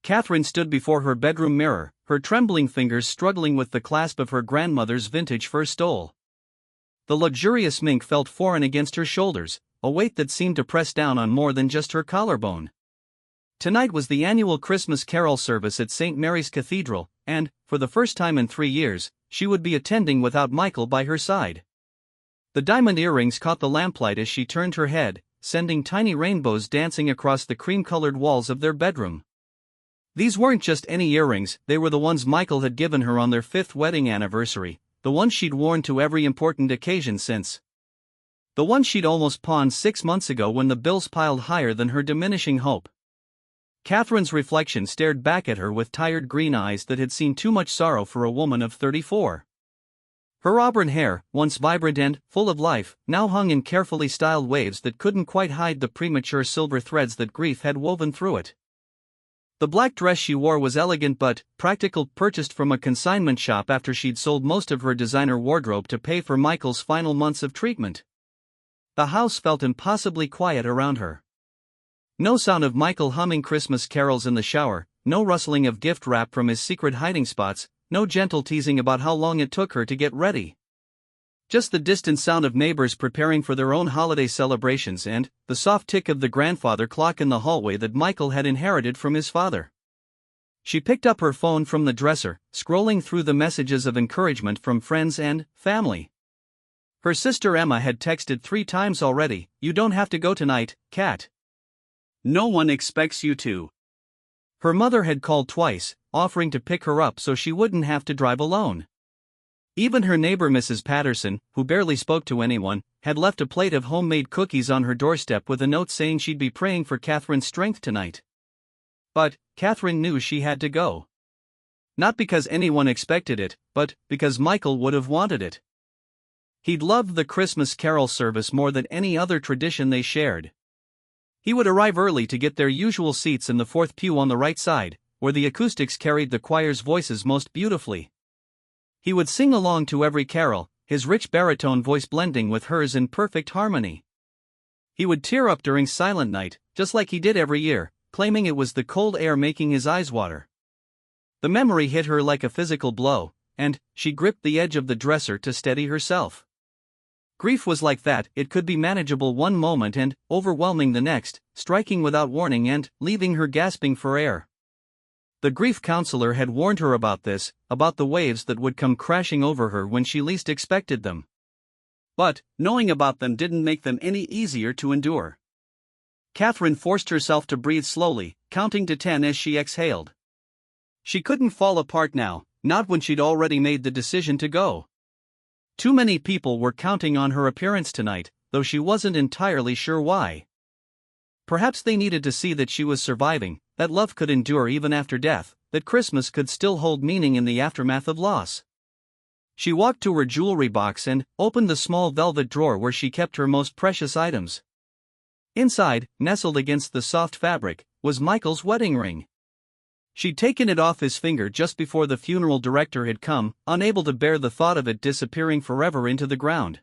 Catherine stood before her bedroom mirror, her trembling fingers struggling with the clasp of her grandmother's vintage fur stole. The luxurious mink felt foreign against her shoulders, a weight that seemed to press down on more than just her collarbone. Tonight was the annual Christmas carol service at St. Mary's Cathedral, and, for the first time in 3 years, she would be attending without Michael by her side. The diamond earrings caught the lamplight as she turned her head, sending tiny rainbows dancing across the cream-colored walls of their bedroom. These weren't just any earrings, they were the ones Michael had given her on their 5th wedding anniversary, the ones she'd worn to every important occasion since. The ones she'd almost pawned 6 months ago when the bills piled higher than her diminishing hope. Catherine's reflection stared back at her with tired green eyes that had seen too much sorrow for a woman of 34. Her auburn hair, once vibrant and full of life, now hung in carefully styled waves that couldn't quite hide the premature silver threads that grief had woven through it. The black dress she wore was elegant but practical, purchased from a consignment shop after she'd sold most of her designer wardrobe to pay for Michael's final months of treatment. The house felt impossibly quiet around her. No sound of Michael humming Christmas carols in the shower, no rustling of gift wrap from his secret hiding spots, no gentle teasing about how long it took her to get ready. Just the distant sound of neighbors preparing for their own holiday celebrations and the soft tick of the grandfather clock in the hallway that Michael had inherited from his father. She picked up her phone from the dresser, scrolling through the messages of encouragement from friends and family. Her sister Emma had texted 3 times already, "You don't have to go tonight, Kat. No one expects you to." Her mother had called twice, offering to pick her up so she wouldn't have to drive alone. Even her neighbor Mrs. Patterson, who barely spoke to anyone, had left a plate of homemade cookies on her doorstep with a note saying she'd be praying for Catherine's strength tonight. But Catherine knew she had to go. Not because anyone expected it, but because Michael would have wanted it. He'd loved the Christmas carol service more than any other tradition they shared. He would arrive early to get their usual seats in the 4th pew on the right side, where the acoustics carried the choir's voices most beautifully. He would sing along to every carol, his rich baritone voice blending with hers in perfect harmony. He would tear up during Silent Night, just like he did every year, claiming it was the cold air making his eyes water. The memory hit her like a physical blow, and she gripped the edge of the dresser to steady herself. Grief was like that, it could be manageable one moment and overwhelming the next, striking without warning and leaving her gasping for air. The grief counselor had warned her about this, about the waves that would come crashing over her when she least expected them. But knowing about them didn't make them any easier to endure. Catherine forced herself to breathe slowly, counting to 10 as she exhaled. She couldn't fall apart now, not when she'd already made the decision to go. Too many people were counting on her appearance tonight, though she wasn't entirely sure why. Perhaps they needed to see that she was surviving, that love could endure even after death, that Christmas could still hold meaning in the aftermath of loss. She walked to her jewelry box and opened the small velvet drawer where she kept her most precious items. Inside, nestled against the soft fabric, was Michael's wedding ring. She'd taken it off his finger just before the funeral director had come, unable to bear the thought of it disappearing forever into the ground.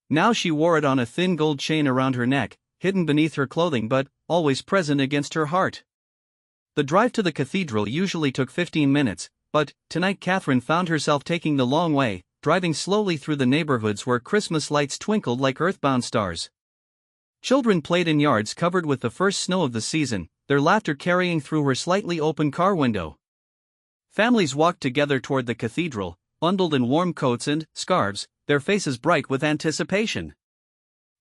Now she wore it on a thin gold chain around her neck, hidden beneath her clothing but always present against her heart. The drive to the cathedral usually took 15 minutes, but tonight Catherine found herself taking the long way, driving slowly through the neighborhoods where Christmas lights twinkled like earthbound stars. Children played in yards covered with the first snow of the season, their laughter carrying through her slightly open car window. Families walked together toward the cathedral, bundled in warm coats and scarves, their faces bright with anticipation.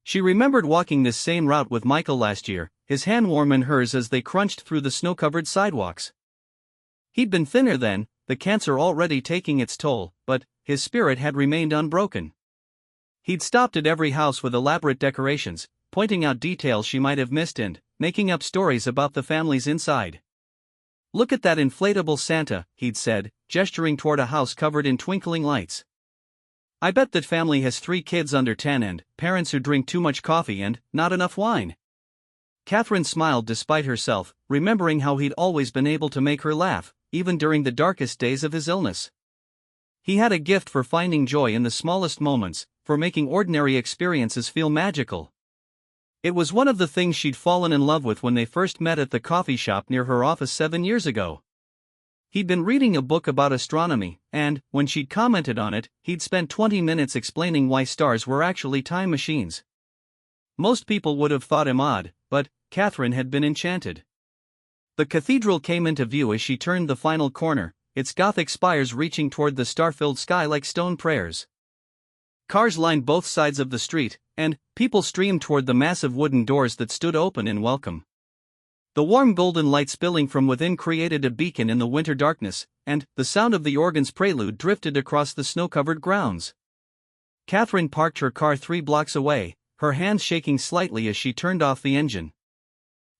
She remembered walking this same route with Michael last year, his hand warm in hers as they crunched through the snow-covered sidewalks. He'd been thinner then, the cancer already taking its toll, but his spirit had remained unbroken. He'd stopped at every house with elaborate decorations, pointing out details she might have missed and making up stories about the families inside. "Look at that inflatable Santa," he'd said, gesturing toward a house covered in twinkling lights. "I bet that family has 3 kids under 10 and parents who drink too much coffee and not enough wine." Catherine smiled despite herself, remembering how he'd always been able to make her laugh, even during the darkest days of his illness. He had a gift for finding joy in the smallest moments, for making ordinary experiences feel magical. It was one of the things she'd fallen in love with when they first met at the coffee shop near her office 7 years ago. He'd been reading a book about astronomy, and, when she'd commented on it, he'd spent 20 minutes explaining why stars were actually time machines. Most people would have thought him odd, but Catherine had been enchanted. The cathedral came into view as she turned the final corner, its Gothic spires reaching toward the star-filled sky like stone prayers. Cars lined both sides of the street, and people streamed toward the massive wooden doors that stood open in welcome. The warm golden light spilling from within created a beacon in the winter darkness, and the sound of the organ's prelude drifted across the snow-covered grounds. Catherine parked her car 3 blocks away, her hands shaking slightly as she turned off the engine.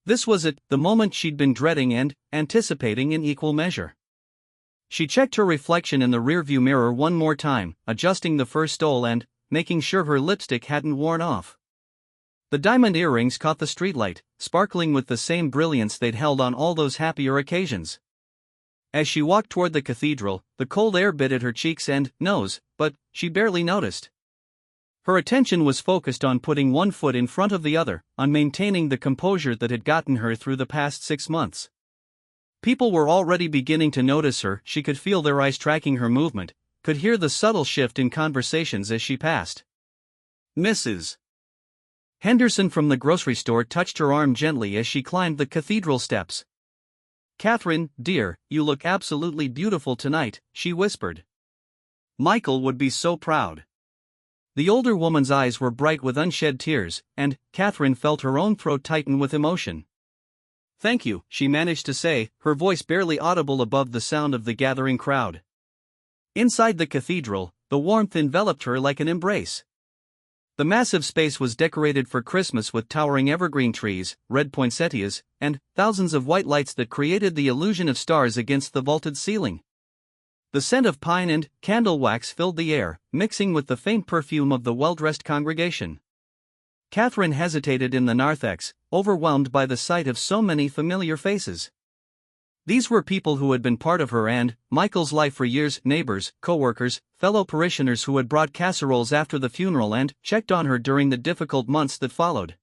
This was it, the moment she'd been dreading and anticipating in equal measure. She checked her reflection in the rearview mirror one more time, adjusting the first stole and making sure her lipstick hadn't worn off. The diamond earrings caught the streetlight, sparkling with the same brilliance they'd held on all those happier occasions. As she walked toward the cathedral, the cold air bit at her cheeks and nose, but she barely noticed. Her attention was focused on putting one foot in front of the other, on maintaining the composure that had gotten her through the past 6 months. People were already beginning to notice her, she could feel their eyes tracking her movement, could hear the subtle shift in conversations as she passed. Mrs. Henderson from the grocery store touched her arm gently as she climbed the cathedral steps. "Catherine, dear, you look absolutely beautiful tonight," she whispered. "Michael would be so proud." The older woman's eyes were bright with unshed tears, and Catherine felt her own throat tighten with emotion. "Thank you," she managed to say, her voice barely audible above the sound of the gathering crowd. Inside the cathedral, the warmth enveloped her like an embrace. The massive space was decorated for Christmas with towering evergreen trees, red poinsettias, and thousands of white lights that created the illusion of stars against the vaulted ceiling. The scent of pine and candle wax filled the air, mixing with the faint perfume of the well-dressed congregation. Catherine hesitated in the narthex, overwhelmed by the sight of so many familiar faces. These were people who had been part of her and Michael's life for years, neighbors, co-workers, fellow parishioners who had brought casseroles after the funeral and checked on her during the difficult months that followed.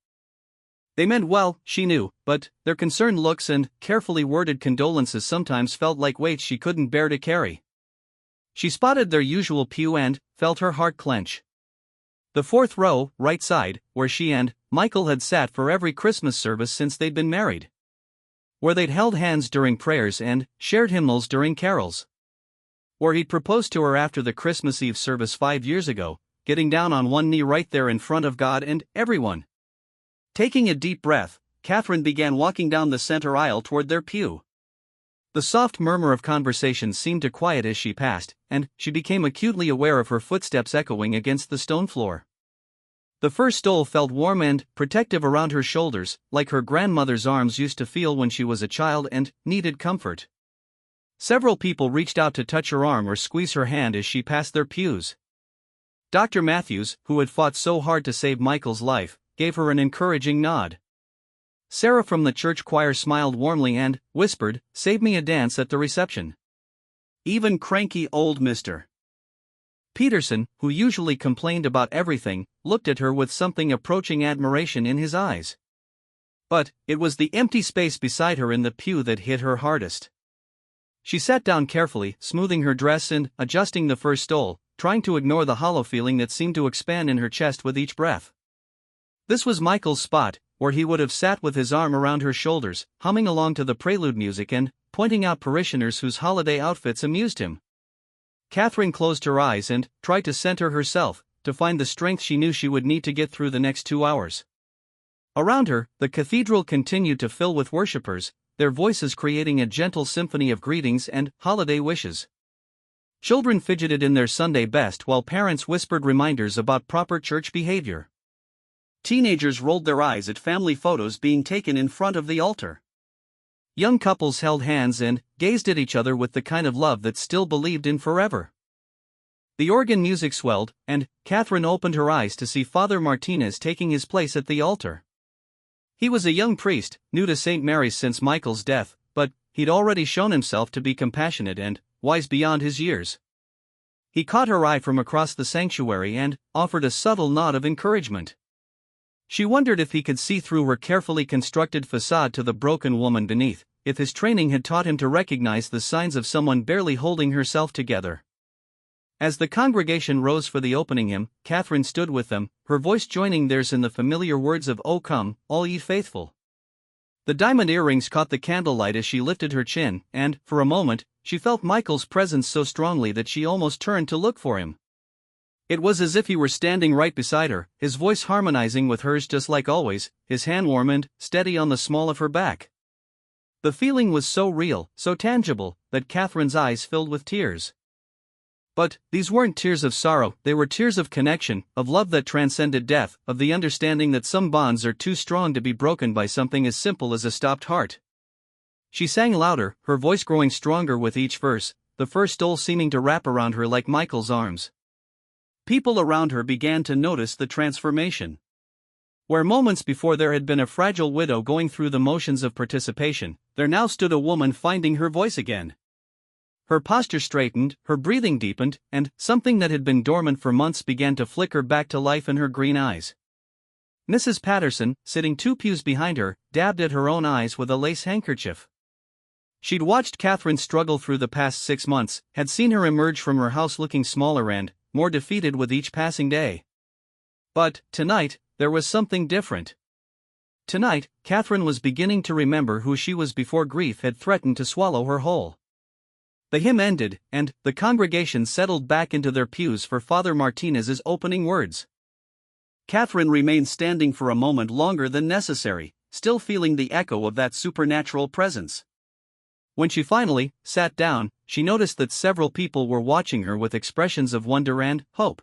They meant well, she knew, but their concerned looks and carefully worded condolences sometimes felt like weights she couldn't bear to carry. She spotted their usual pew and felt her heart clench. The 4th row, right side, where she and Michael had sat for every Christmas service since they'd been married. Where they'd held hands during prayers and shared hymnals during carols. Where he'd proposed to her after the Christmas Eve service 5 years ago, getting down on one knee right there in front of God and everyone. Taking a deep breath, Catherine began walking down the center aisle toward their pew. The soft murmur of conversation seemed to quiet as she passed, and she became acutely aware of her footsteps echoing against the stone floor. The first stole felt warm and protective around her shoulders, like her grandmother's arms used to feel when she was a child and needed comfort. Several people reached out to touch her arm or squeeze her hand as she passed their pews. Dr. Matthews, who had fought so hard to save Michael's life, gave her an encouraging nod. Sarah from the church choir smiled warmly and whispered, "Save me a dance at the reception." Even cranky old Mr. Peterson, who usually complained about everything, looked at her with something approaching admiration in his eyes. But it was the empty space beside her in the pew that hit her hardest. She sat down carefully, smoothing her dress and adjusting the first stole, trying to ignore the hollow feeling that seemed to expand in her chest with each breath. This was Michael's spot, where he would have sat with his arm around her shoulders, humming along to the prelude music and pointing out parishioners whose holiday outfits amused him. Catherine closed her eyes and tried to center herself, to find the strength she knew she would need to get through the next 2 hours. Around her, the cathedral continued to fill with worshippers, their voices creating a gentle symphony of greetings and holiday wishes. Children fidgeted in their Sunday best while parents whispered reminders about proper church behavior. Teenagers rolled their eyes at family photos being taken in front of the altar. Young couples held hands and gazed at each other with the kind of love that still believed in forever. The organ music swelled, and Catherine opened her eyes to see Father Martinez taking his place at the altar. He was a young priest, new to St. Mary's since Michael's death, but he'd already shown himself to be compassionate and wise beyond his years. He caught her eye from across the sanctuary and offered a subtle nod of encouragement. She wondered if he could see through her carefully constructed facade to the broken woman beneath, if his training had taught him to recognize the signs of someone barely holding herself together. As the congregation rose for the opening hymn, Catherine stood with them, her voice joining theirs in the familiar words of "O come, all ye faithful." The diamond earrings caught the candlelight as she lifted her chin, and, for a moment, she felt Michael's presence so strongly that she almost turned to look for him. It was as if he were standing right beside her, his voice harmonizing with hers just like always, his hand warm and steady on the small of her back. The feeling was so real, so tangible, that Catherine's eyes filled with tears. But these weren't tears of sorrow, they were tears of connection, of love that transcended death, of the understanding that some bonds are too strong to be broken by something as simple as a stopped heart. She sang louder, her voice growing stronger with each verse, the first stole seeming to wrap around her like Michael's arms. People around her began to notice the transformation. Where moments before there had been a fragile widow going through the motions of participation, there now stood a woman finding her voice again. Her posture straightened, her breathing deepened, and something that had been dormant for months began to flicker back to life in her green eyes. Mrs. Patterson, sitting 2 pews behind her, dabbed at her own eyes with a lace handkerchief. She'd watched Catherine struggle through the past 6 months, had seen her emerge from her house looking smaller and more defeated with each passing day. But, tonight, there was something different. Tonight, Catherine was beginning to remember who she was before grief had threatened to swallow her whole. The hymn ended, and the congregation settled back into their pews for Father Martinez's opening words. Catherine remained standing for a moment longer than necessary, still feeling the echo of that supernatural presence. When she finally sat down, she noticed that several people were watching her with expressions of wonder and hope.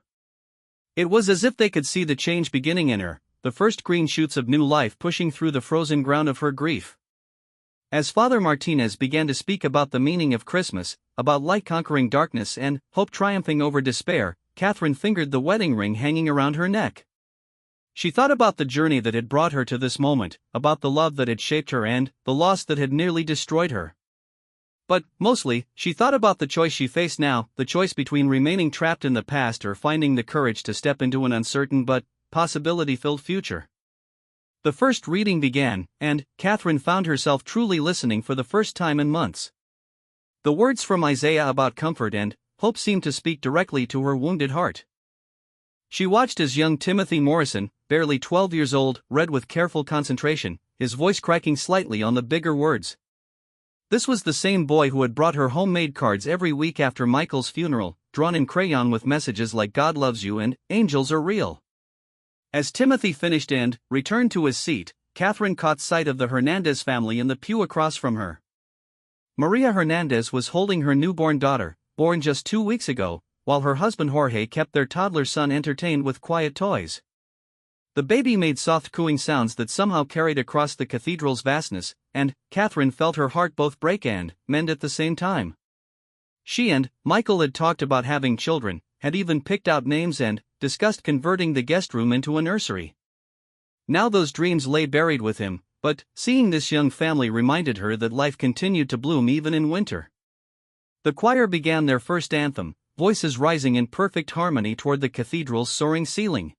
It was as if they could see the change beginning in her, the first green shoots of new life pushing through the frozen ground of her grief. As Father Martinez began to speak about the meaning of Christmas, about light conquering darkness and hope triumphing over despair, Catherine fingered the wedding ring hanging around her neck. She thought about the journey that had brought her to this moment, about the love that had shaped her and the loss that had nearly destroyed her. But, mostly, she thought about the choice she faced now, the choice between remaining trapped in the past or finding the courage to step into an uncertain but possibility-filled future. The first reading began, and Catherine found herself truly listening for the first time in months. The words from Isaiah about comfort and hope seemed to speak directly to her wounded heart. She watched as young Timothy Morrison, barely 12 years old, read with careful concentration, his voice cracking slightly on the bigger words. This was the same boy who had brought her homemade cards every week after Michael's funeral, drawn in crayon with messages like "God loves you" and "Angels are real." As Timothy finished and returned to his seat, Catherine caught sight of the Hernandez family in the pew across from her. Maria Hernandez was holding her newborn daughter, born just 2 weeks ago, while her husband Jorge kept their toddler son entertained with quiet toys. The baby made soft cooing sounds that somehow carried across the cathedral's vastness, and Catherine felt her heart both break and mend at the same time. She and Michael had talked about having children, had even picked out names and discussed converting the guest room into a nursery. Now those dreams lay buried with him, but seeing this young family reminded her that life continued to bloom even in winter. The choir began their first anthem, voices rising in perfect harmony toward the cathedral's soaring ceiling.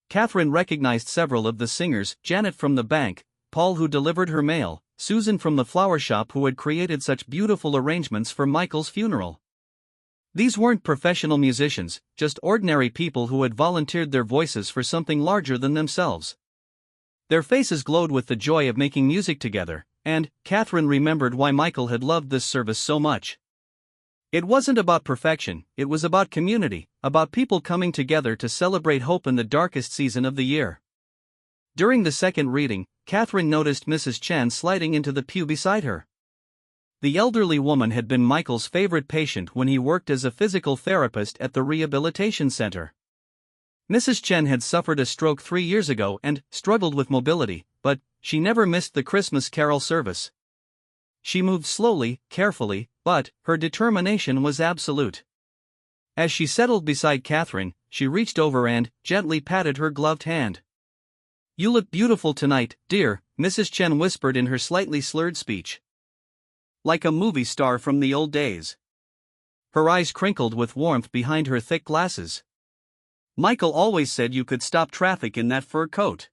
Catherine recognized several of the singers: Janet from the bank, Paul who delivered her mail, Susan from the flower shop who had created such beautiful arrangements for Michael's funeral. These weren't professional musicians, just ordinary people who had volunteered their voices for something larger than themselves. Their faces glowed with the joy of making music together, and Catherine remembered why Michael had loved this service so much. It wasn't about perfection, it was about community, about people coming together to celebrate hope in the darkest season of the year. During the second reading, Catherine noticed Mrs. Chen sliding into the pew beside her. The elderly woman had been Michael's favorite patient when he worked as a physical therapist at the rehabilitation center. Mrs. Chen had suffered a stroke 3 years ago and struggled with mobility, but she never missed the Christmas carol service. She moved slowly, carefully, but her determination was absolute. As she settled beside Catherine, she reached over and gently patted her gloved hand. "You look beautiful tonight, dear," Mrs. Chen whispered in her slightly slurred speech. "Like a movie star from the old days." Her eyes crinkled with warmth behind her thick glasses. "Michael always said you could stop traffic in that fur coat."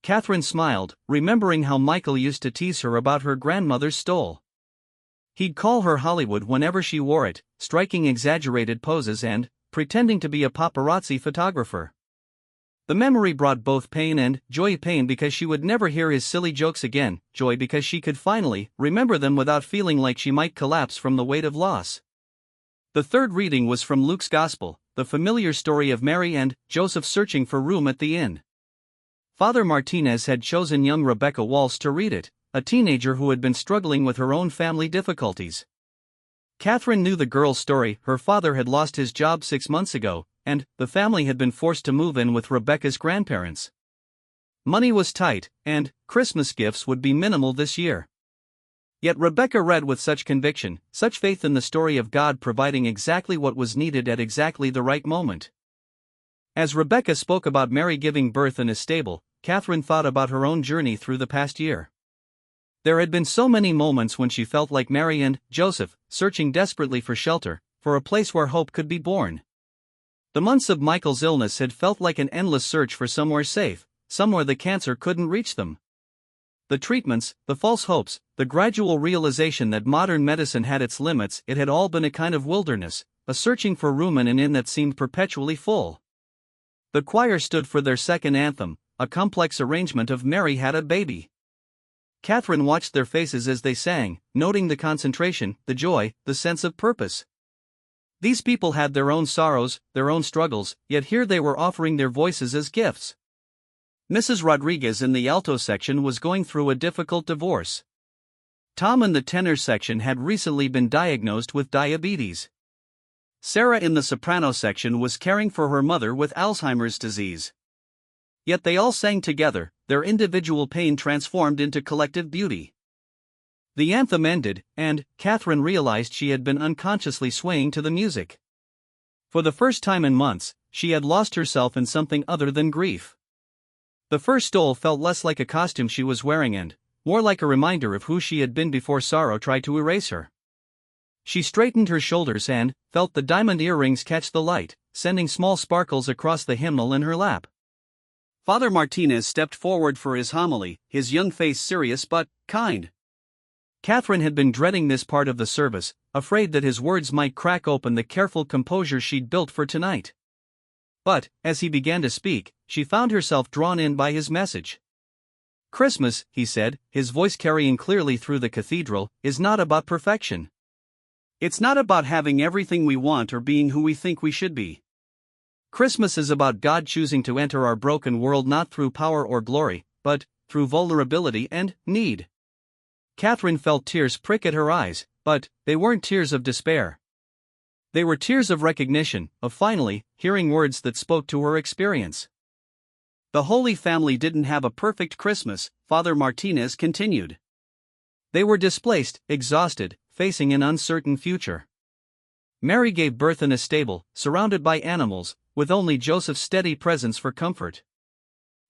Catherine smiled, remembering how Michael used to tease her about her grandmother's stole. He'd call her Hollywood whenever she wore it, striking exaggerated poses and pretending to be a paparazzi photographer. The memory brought both pain and joy. Pain because she would never hear his silly jokes again, joy because she could finally remember them without feeling like she might collapse from the weight of loss. The third reading was from Luke's Gospel, the familiar story of Mary and Joseph searching for room at the inn. Father Martinez had chosen young Rebecca Walsh to read it, a teenager who had been struggling with her own family difficulties. Catherine knew the girl's story. Her father had lost his job 6 months ago, and the family had been forced to move in with Rebecca's grandparents. Money was tight, and Christmas gifts would be minimal this year. Yet Rebecca read with such conviction, such faith in the story of God providing exactly what was needed at exactly the right moment. As Rebecca spoke about Mary giving birth in a stable, Catherine thought about her own journey through the past year. There had been so many moments when she felt like Mary and Joseph, searching desperately for shelter, for a place where hope could be born. The months of Michael's illness had felt like an endless search for somewhere safe, somewhere the cancer couldn't reach them. The treatments, the false hopes, the gradual realization that modern medicine had its limits, it had all been a kind of wilderness, a searching for room in an inn that seemed perpetually full. The choir stood for their second anthem, a complex arrangement of Mary Had a Baby. Catherine watched their faces as they sang, noting the concentration, the joy, the sense of purpose. These people had their own sorrows, their own struggles, yet here they were offering their voices as gifts. Mrs. Rodriguez in the alto section was going through a difficult divorce. Tom in the tenor section had recently been diagnosed with diabetes. Sarah in the soprano section was caring for her mother with Alzheimer's disease. Yet they all sang together, their individual pain transformed into collective beauty. The anthem ended, and Catherine realized she had been unconsciously swaying to the music. For the first time in months, she had lost herself in something other than grief. The first stole felt less like a costume she was wearing and more like a reminder of who she had been before sorrow tried to erase her. She straightened her shoulders and felt the diamond earrings catch the light, sending small sparkles across the hymnal in her lap. Father Martinez stepped forward for his homily, his young face serious but kind. Catherine had been dreading this part of the service, afraid that his words might crack open the careful composure she'd built for tonight. But, as he began to speak, she found herself drawn in by his message. Christmas, he said, his voice carrying clearly through the cathedral, is not about perfection. It's not about having everything we want or being who we think we should be. Christmas is about God choosing to enter our broken world not through power or glory, but through vulnerability and need. Catherine felt tears prick at her eyes, but they weren't tears of despair. They were tears of recognition, of finally hearing words that spoke to her experience. The Holy Family didn't have a perfect Christmas, Father Martinez continued. They were displaced, exhausted, facing an uncertain future. Mary gave birth in a stable, surrounded by animals, with only Joseph's steady presence for comfort.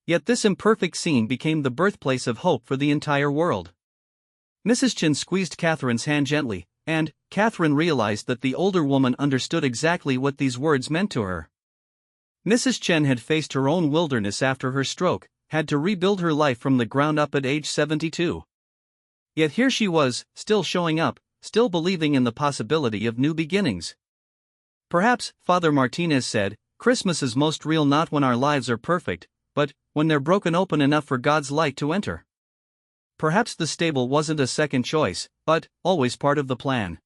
Yet this imperfect scene became the birthplace of hope for the entire world. Mrs. Chen squeezed Catherine's hand gently, and Catherine realized that the older woman understood exactly what these words meant to her. Mrs. Chen had faced her own wilderness after her stroke, had to rebuild her life from the ground up at age 72. Yet here she was, still showing up, still believing in the possibility of new beginnings. Perhaps, Father Martinez said, Christmas is most real not when our lives are perfect, but when they're broken open enough for God's light to enter. Perhaps the stable wasn't a second choice, but always part of the plan.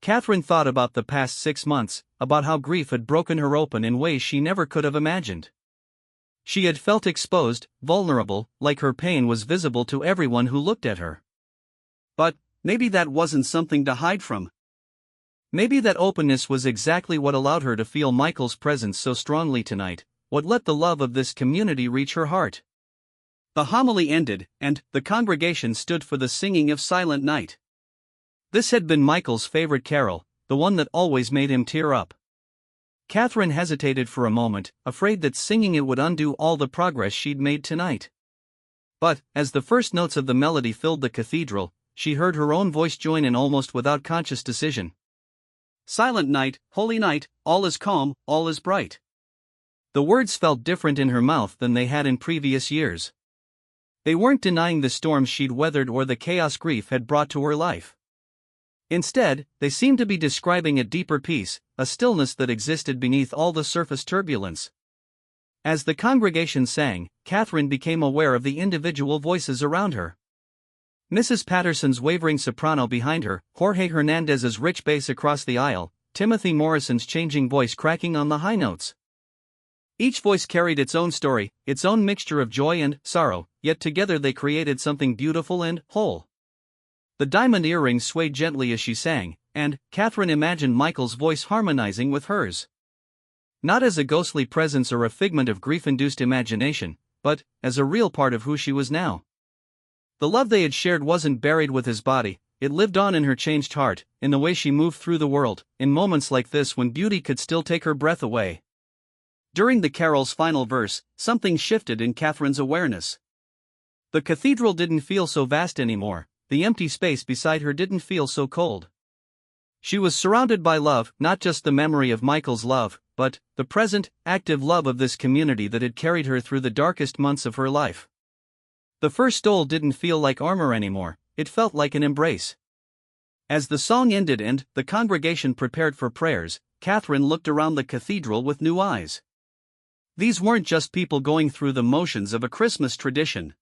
Catherine thought about the past 6 months, about how grief had broken her open in ways she never could have imagined. She had felt exposed, vulnerable, like her pain was visible to everyone who looked at her. But maybe that wasn't something to hide from. Maybe that openness was exactly what allowed her to feel Michael's presence so strongly tonight, what let the love of this community reach her heart. The homily ended, and the congregation stood for the singing of Silent Night. This had been Michael's favorite carol, the one that always made him tear up. Catherine hesitated for a moment, afraid that singing it would undo all the progress she'd made tonight. But, as the first notes of the melody filled the cathedral, she heard her own voice join in almost without conscious decision. Silent night, holy night, all is calm, all is bright. The words felt different in her mouth than they had in previous years. They weren't denying the storms she'd weathered or the chaos grief had brought to her life. Instead, they seemed to be describing a deeper peace, a stillness that existed beneath all the surface turbulence. As the congregation sang, Catherine became aware of the individual voices around her. Mrs. Patterson's wavering soprano behind her, Jorge Hernandez's rich bass across the aisle, Timothy Morrison's changing voice cracking on the high notes. Each voice carried its own story, its own mixture of joy and sorrow, yet together they created something beautiful and whole. The diamond earrings swayed gently as she sang, and Catherine imagined Michael's voice harmonizing with hers. Not as a ghostly presence or a figment of grief-induced imagination, but as a real part of who she was now. The love they had shared wasn't buried with his body, it lived on in her changed heart, in the way she moved through the world, in moments like this when beauty could still take her breath away. During the carol's final verse, something shifted in Catherine's awareness. The cathedral didn't feel so vast anymore, the empty space beside her didn't feel so cold. She was surrounded by love, not just the memory of Michael's love, but the present, active love of this community that had carried her through the darkest months of her life. The first stole didn't feel like armor anymore, it felt like an embrace. As the song ended and the congregation prepared for prayers, Catherine looked around the cathedral with new eyes. These weren't just people going through the motions of a Christmas tradition.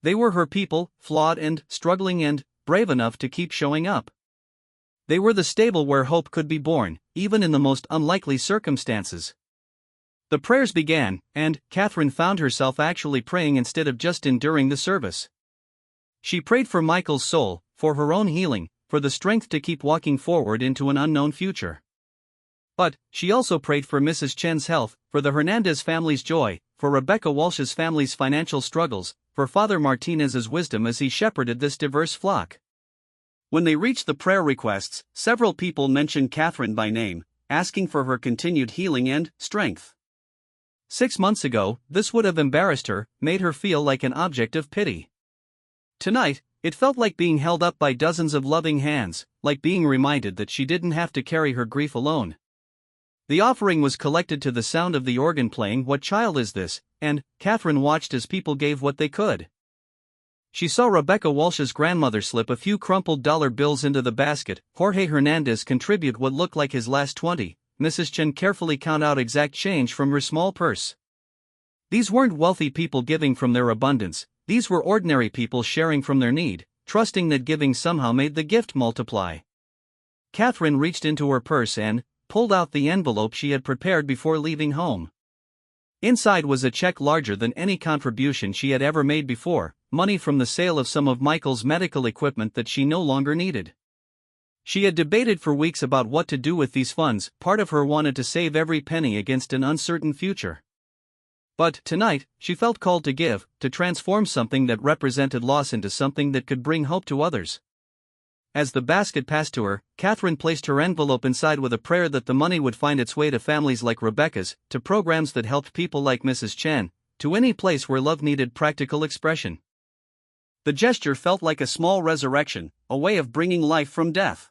They were her people, flawed and struggling and brave enough to keep showing up. They were the stable where hope could be born, even in the most unlikely circumstances. The prayers began, and Catherine found herself actually praying instead of just enduring the service. She prayed for Michael's soul, for her own healing, for the strength to keep walking forward into an unknown future. But she also prayed for Mrs. Chen's health, for the Hernandez family's joy, for Rebecca Walsh's family's financial struggles, for Father Martinez's wisdom as he shepherded this diverse flock. When they reached the prayer requests, several people mentioned Catherine by name, asking for her continued healing and strength. 6 months ago, this would have embarrassed her, made her feel like an object of pity. Tonight, it felt like being held up by dozens of loving hands, like being reminded that she didn't have to carry her grief alone. The offering was collected to the sound of the organ playing "What Child Is This?" and Catherine watched as people gave what they could. She saw Rebecca Walsh's grandmother slip a few crumpled dollar bills into the basket, Jorge Hernandez contribute what looked like his last 20, Mrs. Chen carefully count out exact change from her small purse. These weren't wealthy people giving from their abundance, these were ordinary people sharing from their need, trusting that giving somehow made the gift multiply. Catherine reached into her purse and pulled out the envelope she had prepared before leaving home. Inside was a check larger than any contribution she had ever made before, money from the sale of some of Michael's medical equipment that she no longer needed. She had debated for weeks about what to do with these funds, part of her wanted to save every penny against an uncertain future. But tonight, she felt called to give, to transform something that represented loss into something that could bring hope to others. As the basket passed to her, Catherine placed her envelope inside with a prayer that the money would find its way to families like Rebecca's, to programs that helped people like Mrs. Chen, to any place where love needed practical expression. The gesture felt like a small resurrection, a way of bringing life from death.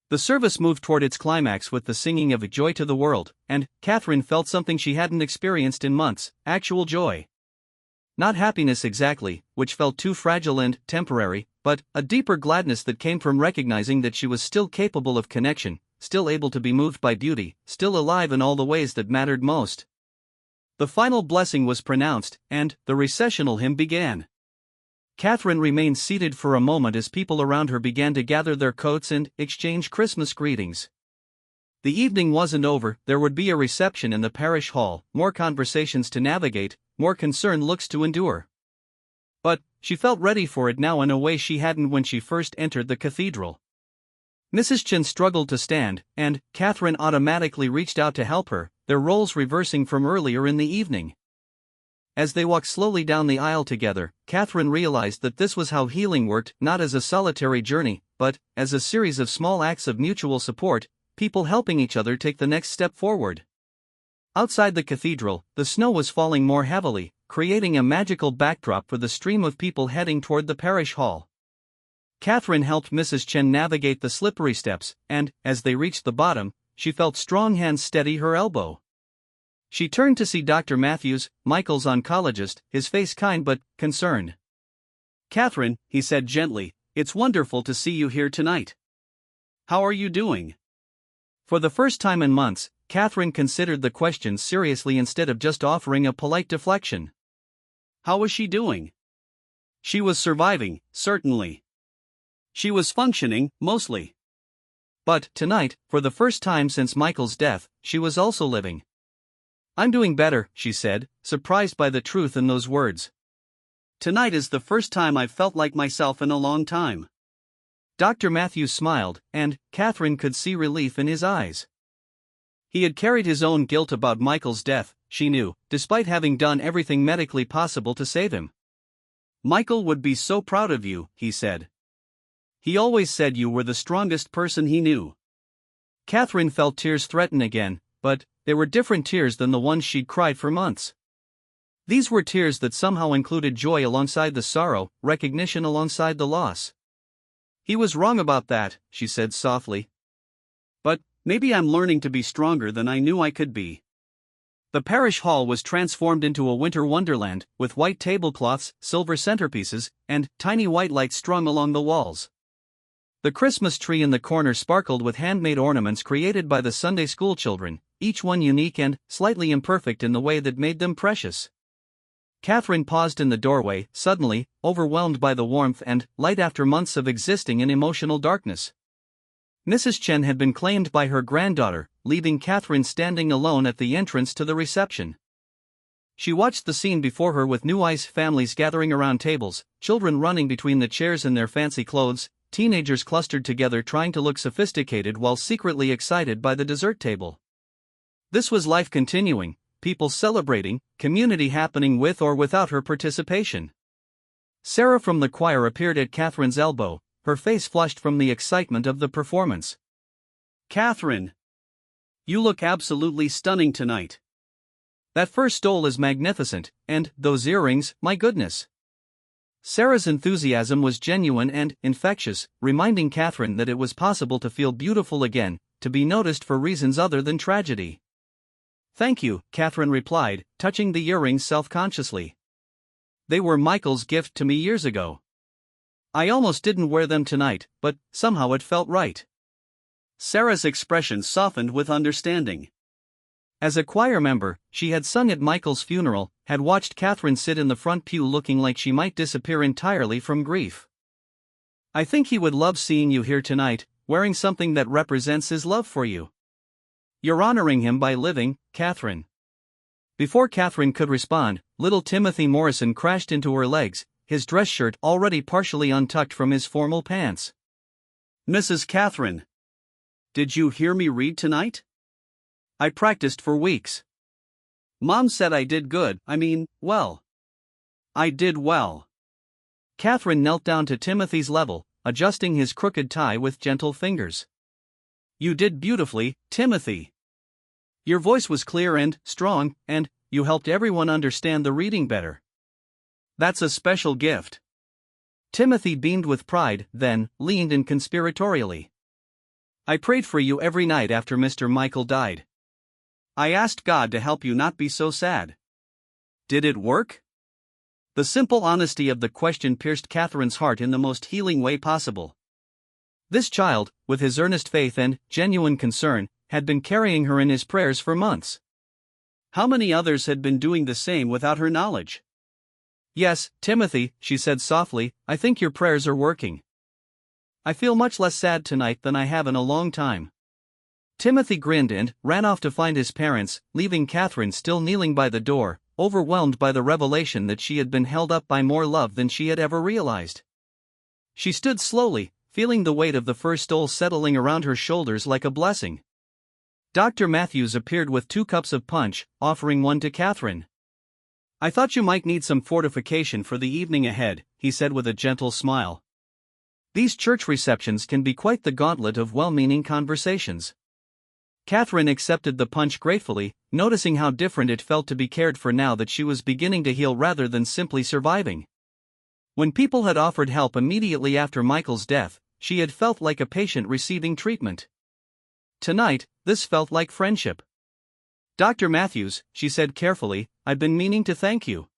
The service moved toward its climax with the singing of "Joy to the World," and Catherine felt something she hadn't experienced in months, actual joy. Not happiness exactly, which felt too fragile and temporary, but a deeper gladness that came from recognizing that she was still capable of connection, still able to be moved by beauty, still alive in all the ways that mattered most. The final blessing was pronounced, and the recessional hymn began. Catherine remained seated for a moment as people around her began to gather their coats and exchange Christmas greetings. The evening wasn't over, there would be a reception in the parish hall, more conversations to navigate, more concerned looks to endure. But she felt ready for it now in a way she hadn't when she first entered the cathedral. Mrs. Chen struggled to stand, and Catherine automatically reached out to help her, their roles reversing from earlier in the evening. As they walked slowly down the aisle together, Catherine realized that this was how healing worked, not as a solitary journey, but as a series of small acts of mutual support, people helping each other take the next step forward. Outside the cathedral, the snow was falling more heavily, creating a magical backdrop for the stream of people heading toward the parish hall. Catherine helped Mrs. Chen navigate the slippery steps, and, as they reached the bottom, she felt strong hands steady her elbow. She turned to see Dr. Matthews, Michael's oncologist, his face kind but concerned. "Catherine," he said gently, "it's wonderful to see you here tonight. How are you doing?" For the first time in months, Catherine considered the question seriously instead of just offering a polite deflection. How was she doing? She was surviving, certainly. She was functioning, mostly. But, tonight, for the first time since Michael's death, she was also living. "I'm doing better," she said, surprised by the truth in those words. "Tonight is the first time I've felt like myself in a long time." Dr. Matthews smiled, and Catherine could see relief in his eyes. He had carried his own guilt about Michael's death, she knew, despite having done everything medically possible to save him. "Michael would be so proud of you," he said. "He always said you were the strongest person he knew." Catherine felt tears threaten again, but they were different tears than the ones she'd cried for months. These were tears that somehow included joy alongside the sorrow, recognition alongside the loss. "He was wrong about that," she said softly. "But maybe I'm learning to be stronger than I knew I could be." The parish hall was transformed into a winter wonderland, with white tablecloths, silver centerpieces, and tiny white lights strung along the walls. The Christmas tree in the corner sparkled with handmade ornaments created by the Sunday school children, each one unique and slightly imperfect in the way that made them precious. Catherine paused in the doorway, suddenly, overwhelmed by the warmth and light after months of existing in emotional darkness. Mrs. Chen had been claimed by her granddaughter, leaving Catherine standing alone at the entrance to the reception. She watched the scene before her with new eyes, families gathering around tables, children running between the chairs in their fancy clothes, teenagers clustered together trying to look sophisticated while secretly excited by the dessert table. This was life continuing, people celebrating, community happening with or without her participation. Sarah from the choir appeared at Catherine's elbow, her face flushed from the excitement of the performance. "Catherine, you look absolutely stunning tonight. That first stole is magnificent, and those earrings, my goodness." Sarah's enthusiasm was genuine and infectious, reminding Catherine that it was possible to feel beautiful again, to be noticed for reasons other than tragedy. "Thank you," Catherine replied, touching the earrings self-consciously. "They were Michael's gift to me years ago. I almost didn't wear them tonight, but somehow it felt right." Sarah's expression softened with understanding. As a choir member, she had sung at Michael's funeral, had watched Catherine sit in the front pew looking like she might disappear entirely from grief. "I think he would love seeing you here tonight, wearing something that represents his love for you. You're honoring him by living, Catherine." Before Catherine could respond, little Timothy Morrison crashed into her legs, his dress shirt already partially untucked from his formal pants. "Mrs. Catherine, did you hear me read tonight? I practiced for weeks. Mom said I did good, well. I did well." Catherine knelt down to Timothy's level, adjusting his crooked tie with gentle fingers. "You did beautifully, Timothy. Your voice was clear and strong, and you helped everyone understand the reading better. That's a special gift." Timothy beamed with pride, then leaned in conspiratorially. "I prayed for you every night after Mr. Michael died. I asked God to help you not be so sad. Did it work?" The simple honesty of the question pierced Catherine's heart in the most healing way possible. This child, with his earnest faith and genuine concern, had been carrying her in his prayers for months. How many others had been doing the same without her knowledge? "Yes, Timothy," she said softly, "I think your prayers are working. I feel much less sad tonight than I have in a long time." Timothy grinned and ran off to find his parents, leaving Catherine still kneeling by the door, overwhelmed by the revelation that she had been held up by more love than she had ever realized. She stood slowly, feeling the weight of the first stole settling around her shoulders like a blessing. Dr. Matthews appeared with 2 cups of punch, offering one to Catherine. "I thought you might need some fortification for the evening ahead," he said with a gentle smile. "These church receptions can be quite the gauntlet of well-meaning conversations." Catherine accepted the punch gratefully, noticing how different it felt to be cared for now that she was beginning to heal rather than simply surviving. When people had offered help immediately after Michael's death, she had felt like a patient receiving treatment. Tonight, this felt like friendship. Dr. Matthews, she said carefully, I've been meaning to thank you.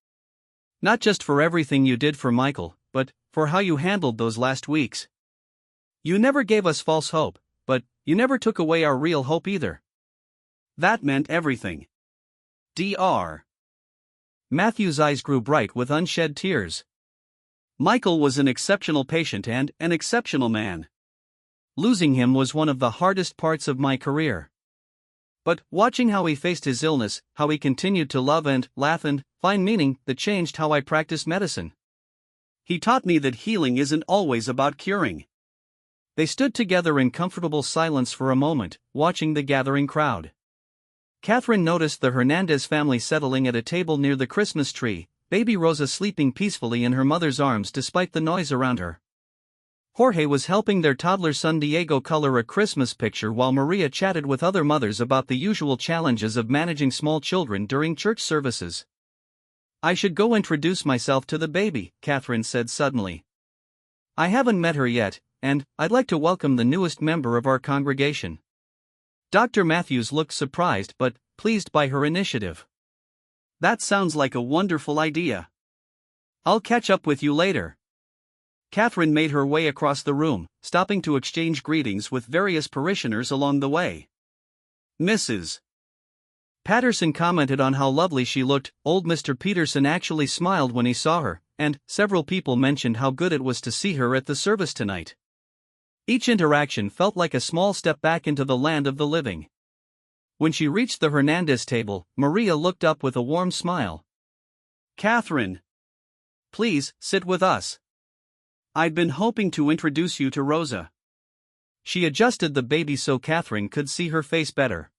Not just for everything you did for Michael, but for how you handled those last weeks. You never gave us false hope, but you never took away our real hope either. That meant everything. Dr. Matthew's eyes grew bright with unshed tears. Michael was an exceptional patient and an exceptional man. Losing him was one of the hardest parts of my career. But watching how he faced his illness, how he continued to love and laugh and find meaning, that changed how I practice medicine. He taught me that healing isn't always about curing. They stood together in comfortable silence for a moment, watching the gathering crowd. Catherine noticed the Hernandez family settling at a table near the Christmas tree, baby Rosa sleeping peacefully in her mother's arms despite the noise around her. Jorge was helping their toddler son Diego color a Christmas picture while Maria chatted with other mothers about the usual challenges of managing small children during church services. I should go introduce myself to the baby, Catherine said suddenly. I haven't met her yet, and I'd like to welcome the newest member of our congregation. Dr. Matthews looked surprised but pleased by her initiative. That sounds like a wonderful idea. I'll catch up with you later. Catherine made her way across the room, stopping to exchange greetings with various parishioners along the way. Mrs. Patterson commented on how lovely she looked. Old Mr. Peterson actually smiled when he saw her, and several people mentioned how good it was to see her at the service tonight. Each interaction felt like a small step back into the land of the living. When she reached the Hernandez table, Maria looked up with a warm smile. Catherine, please sit with us. I'd been hoping to introduce you to Rosa. She adjusted the baby so Catherine could see her face better.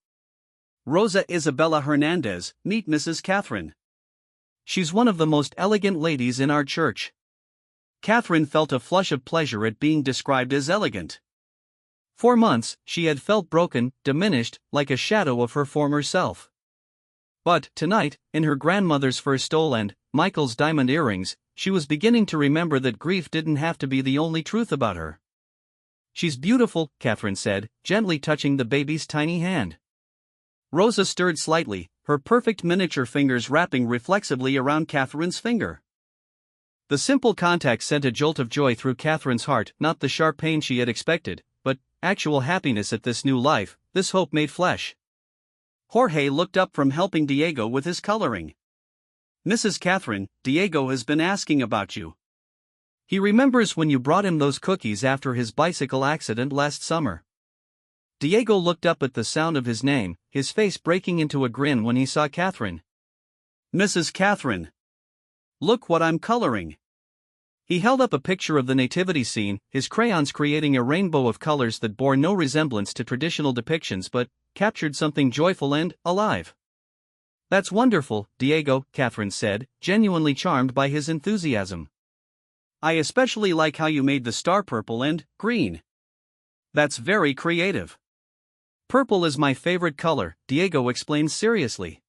Rosa Isabella Hernandez, meet Mrs. Catherine. She's one of the most elegant ladies in our church. Catherine felt a flush of pleasure at being described as elegant. For months, she had felt broken, diminished, like a shadow of her former self. But tonight, in her grandmother's fur stole and Michael's diamond earrings, she was beginning to remember that grief didn't have to be the only truth about her. She's beautiful, Catherine said, gently touching the baby's tiny hand. Rosa stirred slightly, her perfect miniature fingers wrapping reflexively around Catherine's finger. The simple contact sent a jolt of joy through Catherine's heart, not the sharp pain she had expected, but actual happiness at this new life, this hope made flesh. Jorge looked up from helping Diego with his coloring. Mrs. Catherine, Diego has been asking about you. He remembers when you brought him those cookies after his bicycle accident last summer. Diego looked up at the sound of his name, his face breaking into a grin when he saw Catherine. Mrs. Catherine. Look what I'm coloring. He held up a picture of the nativity scene, his crayons creating a rainbow of colors that bore no resemblance to traditional depictions but captured something joyful and alive. That's wonderful, Diego, Catherine said, genuinely charmed by his enthusiasm. I especially like how you made the star purple and green. That's very creative. Purple is my favorite color, Diego explained seriously.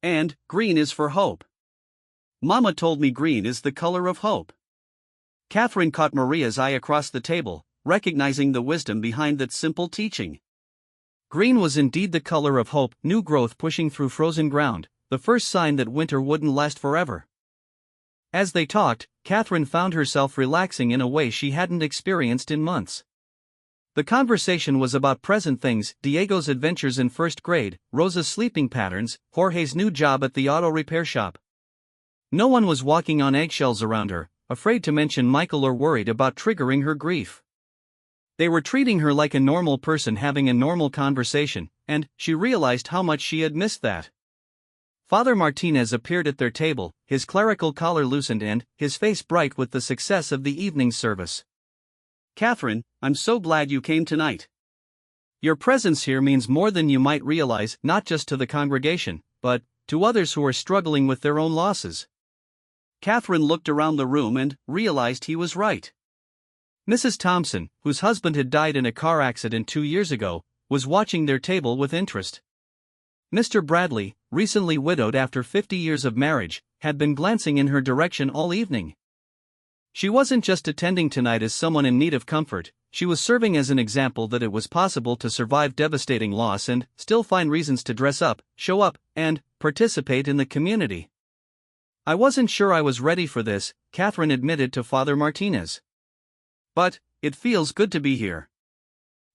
And green is for hope. Mama told me green is the color of hope. Catherine caught Maria's eye across the table, recognizing the wisdom behind that simple teaching. Green was indeed the color of hope, new growth pushing through frozen ground, the first sign that winter wouldn't last forever. As they talked, Catherine found herself relaxing in a way she hadn't experienced in months. The conversation was about present things, Diego's adventures in first grade, Rosa's sleeping patterns, Jorge's new job at the auto repair shop. No one was walking on eggshells around her, afraid to mention Michael or worried about triggering her grief. They were treating her like a normal person having a normal conversation, and she realized how much she had missed that. Father Martinez appeared at their table, his clerical collar loosened and his face bright with the success of the evening service. Catherine, I'm so glad you came tonight. Your presence here means more than you might realize, not just to the congregation, but to others who are struggling with their own losses. Catherine looked around the room and realized he was right. Mrs. Thompson, whose husband had died in a car accident 2 years ago, was watching their table with interest. Mr. Bradley, recently widowed after 50 years of marriage, had been glancing in her direction all evening. She wasn't just attending tonight as someone in need of comfort, she was serving as an example that it was possible to survive devastating loss and still find reasons to dress up, show up, and participate in the community. "I wasn't sure I was ready for this," Catherine admitted to Father Martinez. "But it feels good to be here.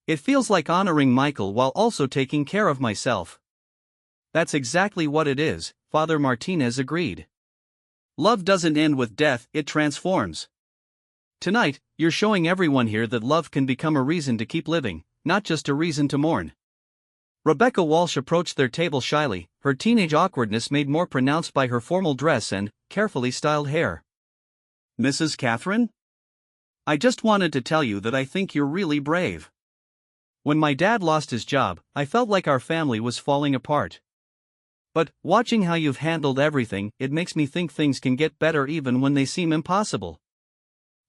It feels like honoring Michael while also taking care of myself." "That's exactly what it is," Father Martinez agreed. "Love doesn't end with death, it transforms. Tonight, you're showing everyone here that love can become a reason to keep living, not just a reason to mourn." Rebecca Walsh approached their table shyly, her teenage awkwardness made more pronounced by her formal dress and carefully styled hair. "Mrs. Catherine? I just wanted to tell you that I think you're really brave. When my dad lost his job, I felt like our family was falling apart. But watching how you've handled everything, it makes me think things can get better even when they seem impossible."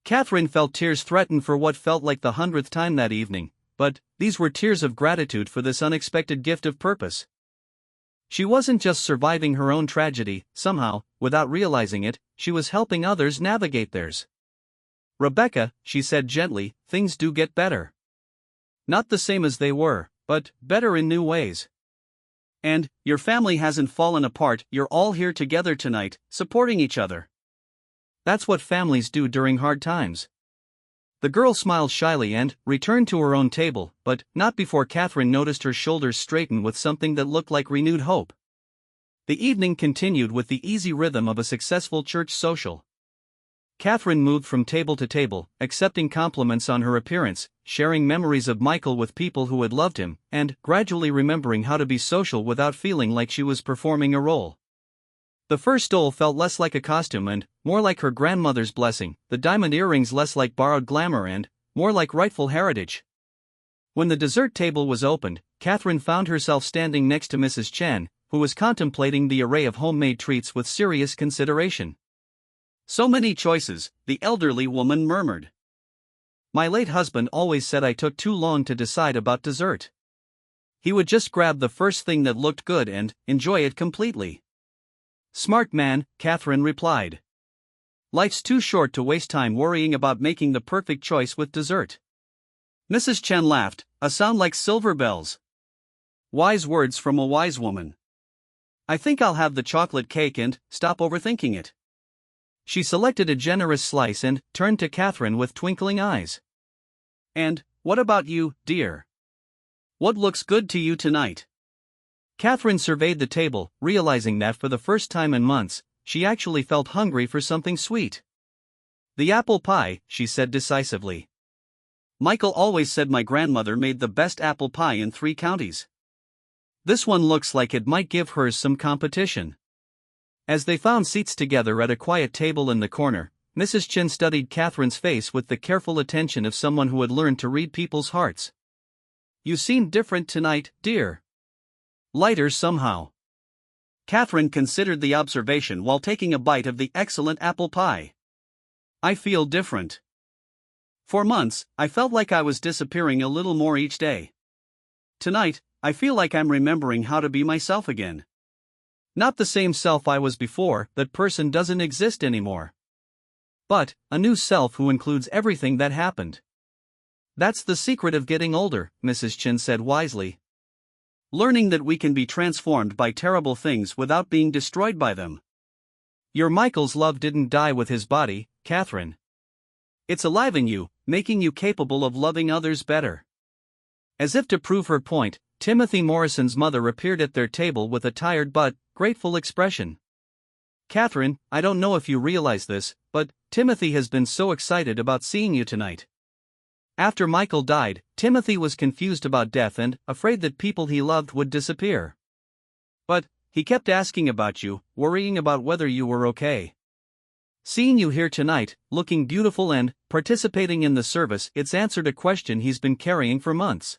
Catherine felt tears threaten for what felt like the 100th time that evening, but these were tears of gratitude for this unexpected gift of purpose. She wasn't just surviving her own tragedy, somehow, without realizing it, she was helping others navigate theirs. "Rebecca," she said gently, "things do get better. Not the same as they were, but better in new ways. And your family hasn't fallen apart, you're all here together tonight, supporting each other. That's what families do during hard times." The girl smiled shyly and returned to her own table, but not before Catherine noticed her shoulders straighten with something that looked like renewed hope. The evening continued with the easy rhythm of a successful church social. Catherine moved from table to table, accepting compliments on her appearance, sharing memories of Michael with people who had loved him, and gradually remembering how to be social without feeling like she was performing a role. The first stole felt less like a costume and more like her grandmother's blessing, the diamond earrings less like borrowed glamour and more like rightful heritage. When the dessert table was opened, Catherine found herself standing next to Mrs. Chen, who was contemplating the array of homemade treats with serious consideration. "So many choices," the elderly woman murmured. "My late husband always said I took too long to decide about dessert. He would just grab the first thing that looked good and enjoy it completely." "Smart man," Catherine replied. "Life's too short to waste time worrying about making the perfect choice with dessert." Mrs. Chen laughed, a sound like silver bells. "Wise words from a wise woman. I think I'll have the chocolate cake and stop overthinking it." She selected a generous slice and turned to Catherine with twinkling eyes. "And what about you, dear? What looks good to you tonight?" Catherine surveyed the table, realizing that for the first time in months, she actually felt hungry for something sweet. "The apple pie," she said decisively. "Michael always said my grandmother made the best apple pie in 3 counties. This one looks like it might give hers some competition." As they found seats together at a quiet table in the corner, Mrs. Chen studied Catherine's face with the careful attention of someone who had learned to read people's hearts. "You seem different tonight, dear. Lighter somehow." Catherine considered the observation while taking a bite of the excellent apple pie. "I feel different. For months, I felt like I was disappearing a little more each day. Tonight, I feel like I'm remembering how to be myself again. Not the same self I was before, that person doesn't exist anymore. But a new self who includes everything that happened. That's the secret of getting older," Mrs. Chen said wisely. "Learning that we can be transformed by terrible things without being destroyed by them. Your Michael's love didn't die with his body, Catherine. It's alive in you, making you capable of loving others better." As if to prove her point, Timothy Morrison's mother appeared at their table with a tired but grateful expression. "Catherine, I don't know if you realize this, but Timothy has been so excited about seeing you tonight. After Michael died, Timothy was confused about death and afraid that people he loved would disappear. But he kept asking about you, worrying about whether you were okay. Seeing you here tonight, looking beautiful and participating in the service, it's answered a question he's been carrying for months."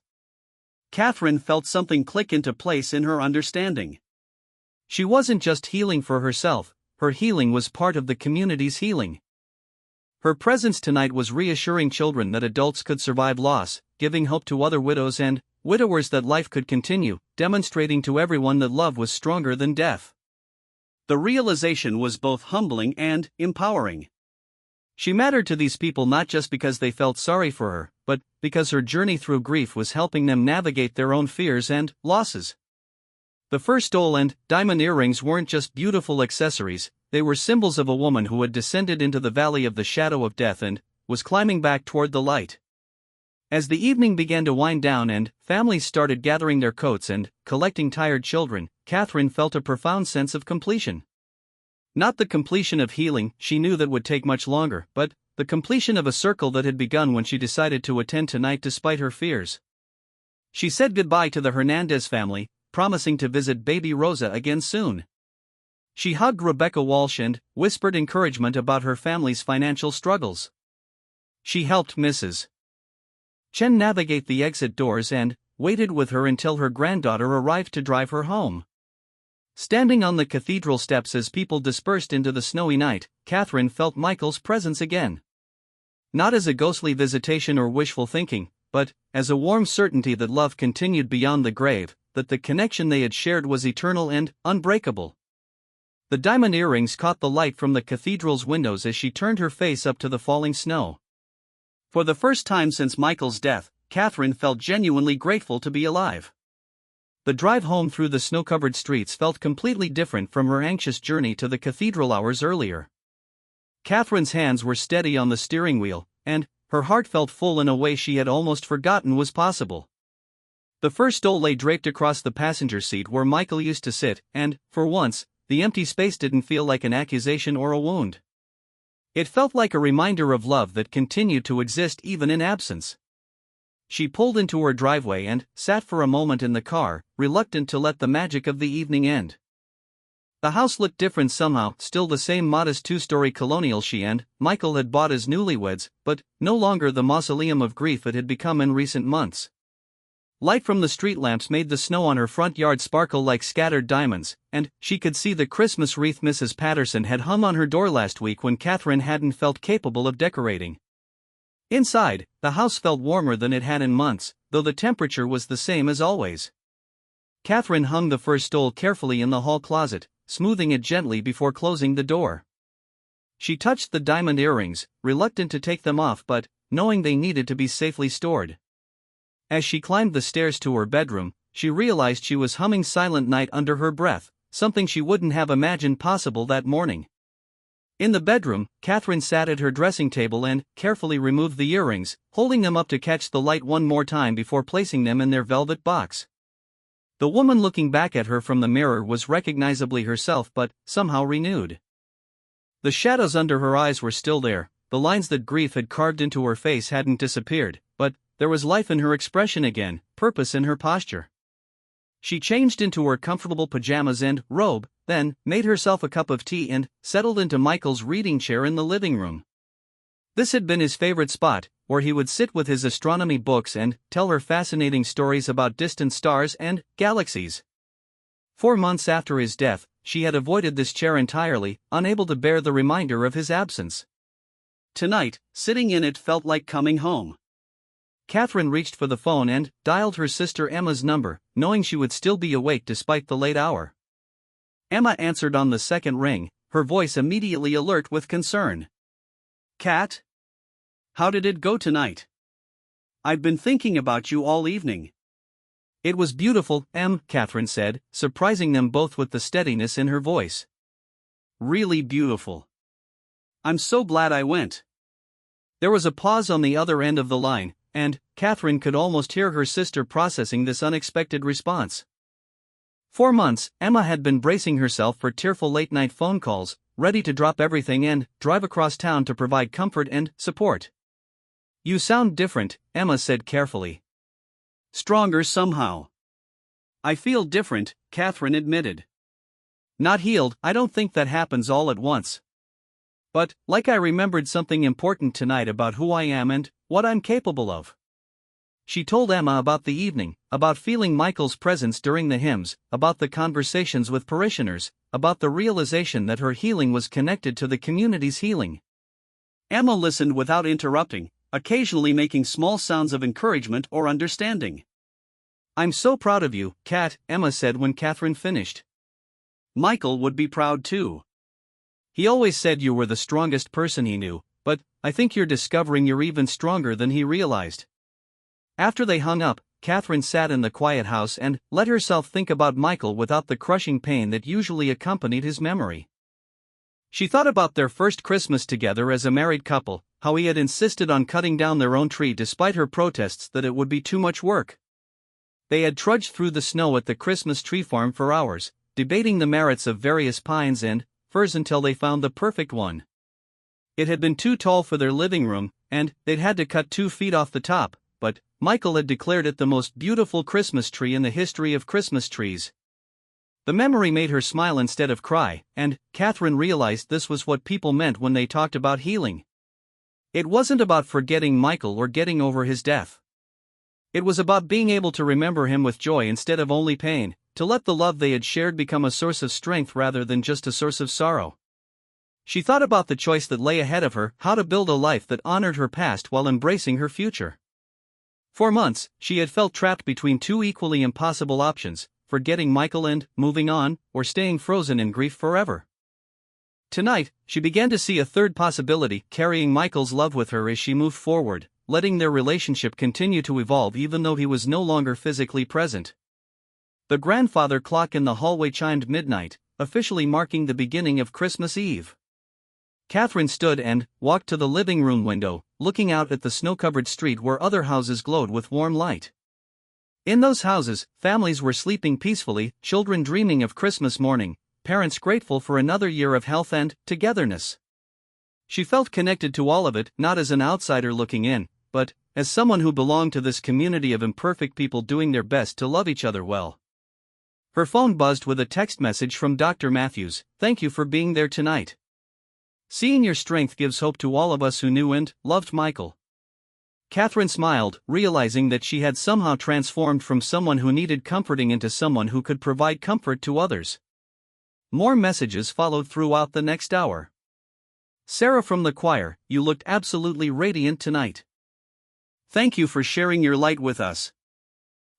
Catherine felt something click into place in her understanding. She wasn't just healing for herself, her healing was part of the community's healing. Her presence tonight was reassuring children that adults could survive loss, giving hope to other widows and widowers that life could continue, demonstrating to everyone that love was stronger than death. The realization was both humbling and empowering. She mattered to these people not just because they felt sorry for her, but because her journey through grief was helping them navigate their own fears and losses. The fur stole and diamond earrings weren't just beautiful accessories, they were symbols of a woman who had descended into the valley of the shadow of death and was climbing back toward the light. As the evening began to wind down and families started gathering their coats and collecting tired children, Catherine felt a profound sense of completion. Not the completion of healing, she knew that would take much longer, but the completion of a circle that had begun when she decided to attend tonight despite her fears. She said goodbye to the Hernandez family, promising to visit baby Rosa again soon. She hugged Rebecca Walsh and whispered encouragement about her family's financial struggles. She helped Mrs. Chen navigate the exit doors and waited with her until her granddaughter arrived to drive her home. Standing on the cathedral steps as people dispersed into the snowy night, Catherine felt Michael's presence again. Not as a ghostly visitation or wishful thinking, but as a warm certainty that love continued beyond the grave, that the connection they had shared was eternal and unbreakable. The diamond earrings caught the light from the cathedral's windows as she turned her face up to the falling snow. For the first time since Michael's death, Catherine felt genuinely grateful to be alive. The drive home through the snow-covered streets felt completely different from her anxious journey to the cathedral hours earlier. Catherine's hands were steady on the steering wheel, and her heart felt full in a way she had almost forgotten was possible. The fur stole lay draped across the passenger seat where Michael used to sit, and, for once, the empty space didn't feel like an accusation or a wound. It felt like a reminder of love that continued to exist even in absence. She pulled into her driveway and sat for a moment in the car, reluctant to let the magic of the evening end. The house looked different somehow, still the same modest two-story colonial she and Michael had bought as newlyweds, but no longer the mausoleum of grief it had become in recent months. Light from the street lamps made the snow on her front yard sparkle like scattered diamonds, and she could see the Christmas wreath Mrs. Patterson had hung on her door last week when Catherine hadn't felt capable of decorating. Inside, the house felt warmer than it had in months, though the temperature was the same as always. Catherine hung the fur stole carefully in the hall closet, smoothing it gently before closing the door. She touched the diamond earrings, reluctant to take them off but knowing they needed to be safely stored. As she climbed the stairs to her bedroom, she realized she was humming Silent Night under her breath, something she wouldn't have imagined possible that morning. In the bedroom, Catherine sat at her dressing table and carefully removed the earrings, holding them up to catch the light one more time before placing them in their velvet box. The woman looking back at her from the mirror was recognizably herself but somehow renewed. The shadows under her eyes were still there, the lines that grief had carved into her face hadn't disappeared, but there was life in her expression again, purpose in her posture. She changed into her comfortable pajamas and robe, then made herself a cup of tea and settled into Michael's reading chair in the living room. This had been his favorite spot, where he would sit with his astronomy books and tell her fascinating stories about distant stars and galaxies. 4 months after his death, she had avoided this chair entirely, unable to bear the reminder of his absence. Tonight, sitting in it felt like coming home. Catherine reached for the phone and dialed her sister Emma's number, knowing she would still be awake despite the late hour. Emma answered on the second ring, her voice immediately alert with concern. "Kat? How did it go tonight? I've been thinking about you all evening." "It was beautiful, Catherine said, surprising them both with the steadiness in her voice. "Really beautiful. I'm so glad I went." There was a pause on the other end of the line, and Catherine could almost hear her sister processing this unexpected response. 4 months, Emma had been bracing herself for tearful late-night phone calls, ready to drop everything and drive across town to provide comfort and support. "You sound different," Emma said carefully. "Stronger somehow." "I feel different," Catherine admitted. "Not healed, I don't think that happens all at once. But, like I remembered something important tonight about who I am and what I'm capable of." She told Emma about the evening, about feeling Michael's presence during the hymns, about the conversations with parishioners, about the realization that her healing was connected to the community's healing. Emma listened without interrupting, occasionally making small sounds of encouragement or understanding. "I'm so proud of you, Kat," Emma said when Catherine finished. "Michael would be proud too. He always said you were the strongest person he knew, but I think you're discovering you're even stronger than he realized. After they hung up, Catherine sat in the quiet house and let herself think about Michael without the crushing pain that usually accompanied his memory. She thought about their first Christmas together as a married couple, how he had insisted on cutting down their own tree despite her protests that it would be too much work. They had trudged through the snow at the Christmas tree farm for hours, debating the merits of various pines and firs until they found the perfect one. It had been too tall for their living room, and they'd had to cut 2 feet off the top, but Michael had declared it the most beautiful Christmas tree in the history of Christmas trees. The memory made her smile instead of cry, and Catherine realized this was what people meant when they talked about healing. It wasn't about forgetting Michael or getting over his death. It was about being able to remember him with joy instead of only pain, to let the love they had shared become a source of strength rather than just a source of sorrow. She thought about the choice that lay ahead of her, how to build a life that honored her past while embracing her future. For months, she had felt trapped between 2 equally impossible options: forgetting Michael and moving on, or staying frozen in grief forever. Tonight, she began to see a third possibility: carrying Michael's love with her as she moved forward, letting their relationship continue to evolve even though he was no longer physically present. The grandfather clock in the hallway chimed midnight, officially marking the beginning of Christmas Eve. Catherine stood and walked to the living room window, looking out at the snow-covered street where other houses glowed with warm light. In those houses, families were sleeping peacefully, children dreaming of Christmas morning, parents grateful for another year of health and togetherness. She felt connected to all of it, not as an outsider looking in, but as someone who belonged to this community of imperfect people doing their best to love each other well. Her phone buzzed with a text message from Dr. Matthews: "Thank you for being there tonight. Seeing your strength gives hope to all of us who knew and loved Michael." Catherine smiled, realizing that she had somehow transformed from someone who needed comforting into someone who could provide comfort to others. More messages followed throughout the next hour. "Sarah from the choir, you looked absolutely radiant tonight. Thank you for sharing your light with us.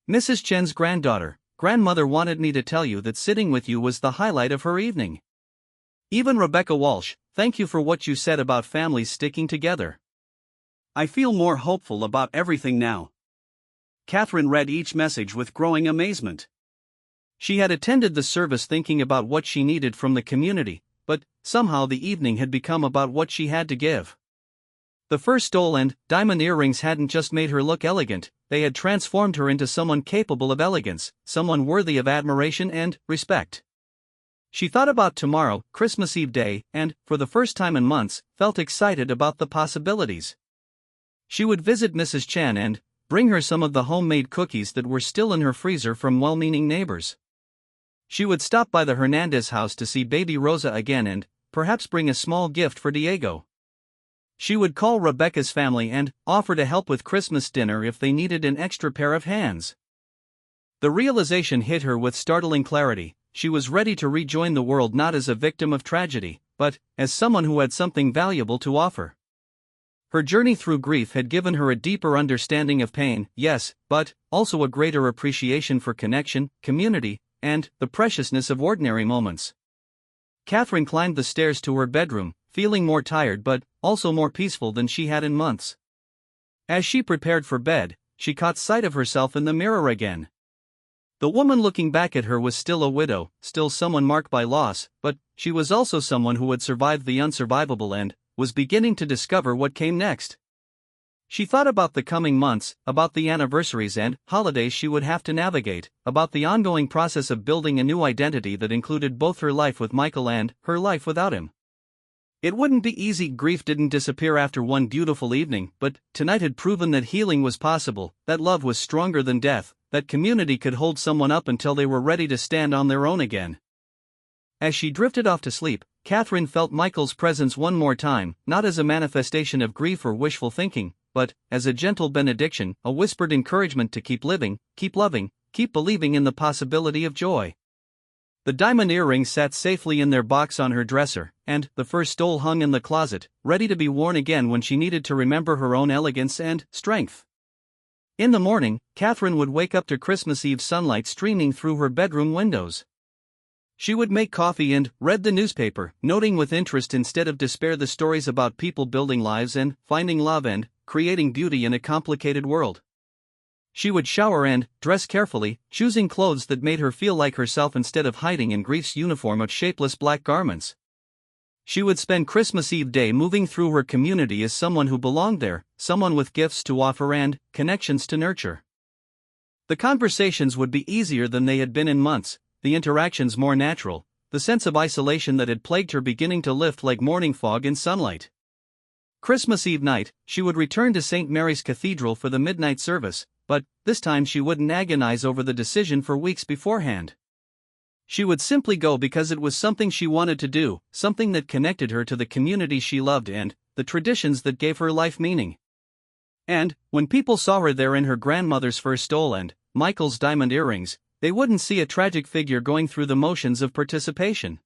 Mrs. Chen's grandmother wanted me to tell you that sitting with you was the highlight of her evening. Even Rebecca Walsh, thank you for what you said about families sticking together. I feel more hopeful about everything now." Catherine read each message with growing amazement. She had attended the service thinking about what she needed from the community, but somehow the evening had become about what she had to give. The first stole and diamond earrings hadn't just made her look elegant, they had transformed her into someone capable of elegance, someone worthy of admiration and respect. She thought about tomorrow, Christmas Eve day, and, for the first time in months, felt excited about the possibilities. She would visit Mrs. Chen and bring her some of the homemade cookies that were still in her freezer from well-meaning neighbors. She would stop by the Hernandez house to see baby Rosa again and perhaps bring a small gift for Diego. She would call Rebecca's family and offer to help with Christmas dinner if they needed an extra pair of hands. The realization hit her with startling clarity: she was ready to rejoin the world not as a victim of tragedy, but as someone who had something valuable to offer. Her journey through grief had given her a deeper understanding of pain, yes, but also a greater appreciation for connection, community, and the preciousness of ordinary moments. Catherine climbed the stairs to her bedroom, feeling more tired but also more peaceful than she had in months. As she prepared for bed, she caught sight of herself in the mirror again. The woman looking back at her was still a widow, still someone marked by loss, but she was also someone who had survived the unsurvivable and was beginning to discover what came next. She thought about the coming months, about the anniversaries and holidays she would have to navigate, about the ongoing process of building a new identity that included both her life with Michael and her life without him. It wouldn't be easy. Grief didn't disappear after one beautiful evening, but tonight had proven that healing was possible, that love was stronger than death, that community could hold someone up until they were ready to stand on their own again. As she drifted off to sleep, Catherine felt Michael's presence one more time, not as a manifestation of grief or wishful thinking, but as a gentle benediction, a whispered encouragement to keep living, keep loving, keep believing in the possibility of joy. The diamond earrings sat safely in their box on her dresser, and the first stole hung in the closet, ready to be worn again when she needed to remember her own elegance and strength. In the morning, Catherine would wake up to Christmas Eve sunlight streaming through her bedroom windows. She would make coffee and read the newspaper, noting with interest instead of despair the stories about people building lives and finding love and creating beauty in a complicated world. She would shower and dress carefully, choosing clothes that made her feel like herself instead of hiding in grief's uniform of shapeless black garments. She would spend Christmas Eve day moving through her community as someone who belonged there, someone with gifts to offer and connections to nurture. The conversations would be easier than they had been in months, the interactions more natural, the sense of isolation that had plagued her beginning to lift like morning fog in sunlight. Christmas Eve night, she would return to St. Mary's Cathedral for the midnight service, but this time she wouldn't agonize over the decision for weeks beforehand. She would simply go because it was something she wanted to do, something that connected her to the community she loved and the traditions that gave her life meaning. And, when people saw her there in her grandmother's fur stole and Michael's diamond earrings, they wouldn't see a tragic figure going through the motions of participation.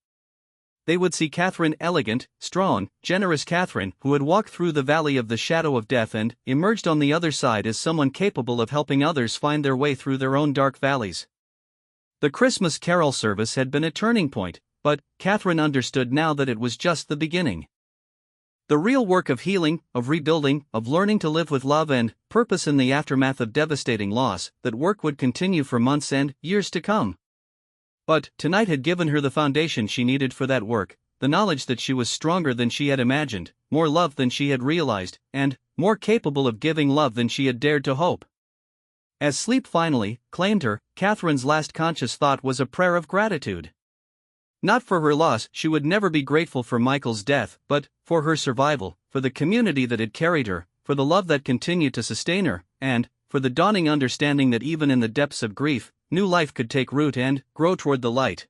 They would see Catherine, elegant, strong, generous Catherine, who had walked through the valley of the shadow of death and emerged on the other side as someone capable of helping others find their way through their own dark valleys. The Christmas carol service had been a turning point, but Catherine understood now that it was just the beginning. The real work of healing, of rebuilding, of learning to live with love and purpose in the aftermath of devastating loss, that work would continue for months and years to come. But tonight had given her the foundation she needed for that work, the knowledge that she was stronger than she had imagined, more loved than she had realized, and more capable of giving love than she had dared to hope. As sleep finally claimed her, Catherine's last conscious thought was a prayer of gratitude. Not for her loss, she would never be grateful for Michael's death, but for her survival, for the community that had carried her, for the love that continued to sustain her, and for the dawning understanding that even in the depths of grief, new life could take root and grow toward the light.